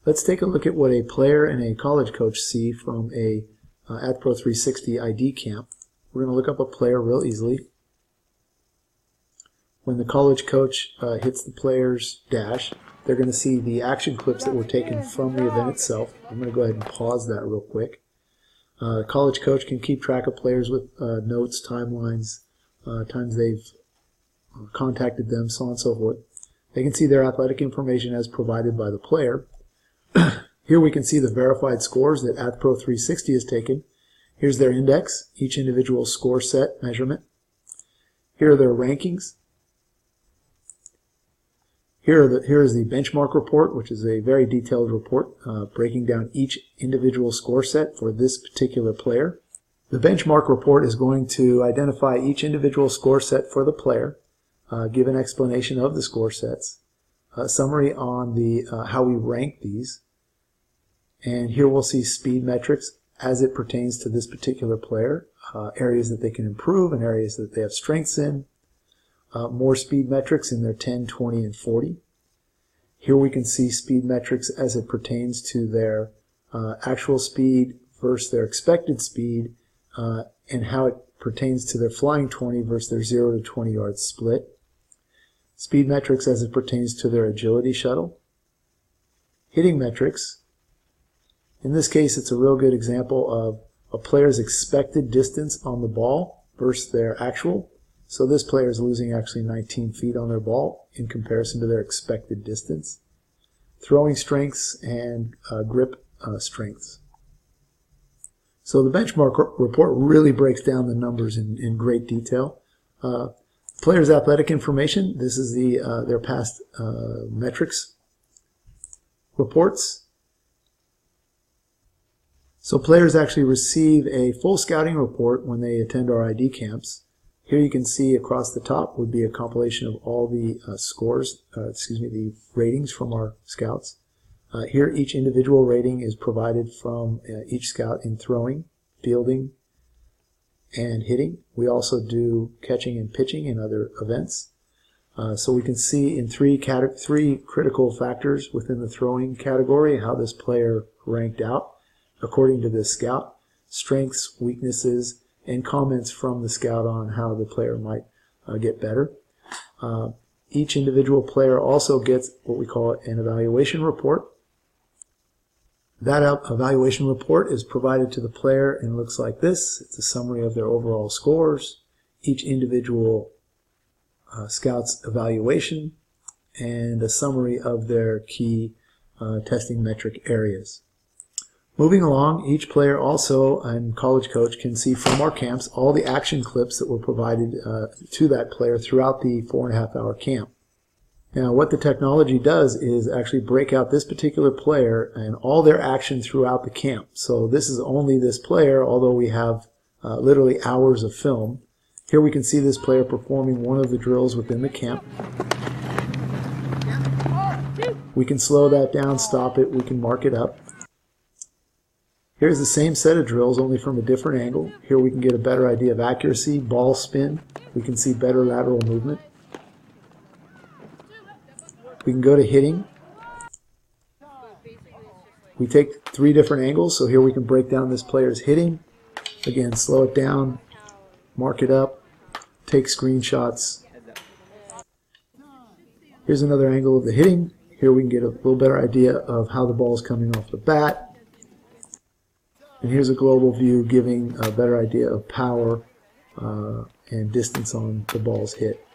Let's take a look at what a player and a college coach see from a AP360 ID camp. We're going to look up a player real easily. When the college coach hits the player's dash, they're going to see the action clips that were taken from the event itself. I'm going to go ahead and pause that real quick. The college coach can keep track of players with notes, timelines, times they've contacted them, so on and so forth. They can see their athletic information as provided by the player. Here we can see the verified scores that AP360 has taken. Here's their index, each individual score set measurement. Here are their rankings. Here is the benchmark report, which is a very detailed report breaking down each individual score set for this particular player. The benchmark report is going to identify each individual score set for the player, give an explanation of the score sets, a summary on the how we rank these, and here we'll see speed metrics as it pertains to this particular player, areas that they can improve and areas that they have strengths in. More speed metrics in their 10, 20, and 40. Here we can see speed metrics as it pertains to their actual speed versus their expected speed, and how it pertains to their flying 20 versus their 0 to 20 yard split. Speed metrics as it pertains to their agility shuttle. Hitting metrics. In this case, it's a real good example of a player's expected distance on the ball versus their actual. So this player is losing actually 19 feet on their ball in comparison to their expected distance. Throwing strengths and grip strengths. So the benchmark report really breaks down the numbers in great detail. Players' athletic information, this is their past metrics reports. So players actually receive a full scouting report when they attend our ID camps. Here you can see across the top would be a compilation of all the the ratings from our scouts. Here each individual rating is provided from each scout in throwing, fielding, and hitting. We also do catching and pitching in other events. So we can see in three critical factors within the throwing category how this player ranked out according to this scout: strengths, weaknesses, and comments from the scout on how the player might get better. Each individual player also gets what we call an evaluation report. That evaluation report is provided to the player and looks like this. It's a summary of their overall scores, each individual scout's evaluation, and a summary of their key testing metric areas. Moving along, each player also and college coach can see from our camps all the action clips that were provided to that player throughout the 4.5-hour camp. Now what the technology does is actually break out this particular player and all their action throughout the camp. So this is only this player, although we have literally hours of film. Here we can see this player performing one of the drills within the camp. We can slow that down, stop it, we can mark it up. Here's the same set of drills, only from a different angle. Here we can get a better idea of accuracy, ball spin. We can see better lateral movement. We can go to hitting. We take 3 different angles, so here we can break down this player's hitting. Again, slow it down, mark it up, take screenshots. Here's another angle of the hitting. Here we can get a little better idea of how the ball is coming off the bat. And here's a global view giving a better idea of power and distance on the ball's hit.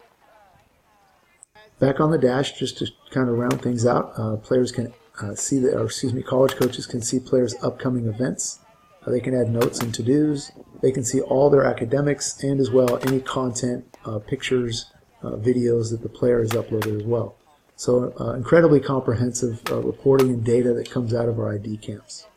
Back on the dash, just to kind of round things out, players can college coaches can see players' upcoming events. They can add notes and to-dos. They can see all their academics and as well any content, pictures, videos that the player has uploaded as well. So incredibly comprehensive reporting and data that comes out of our ID camps.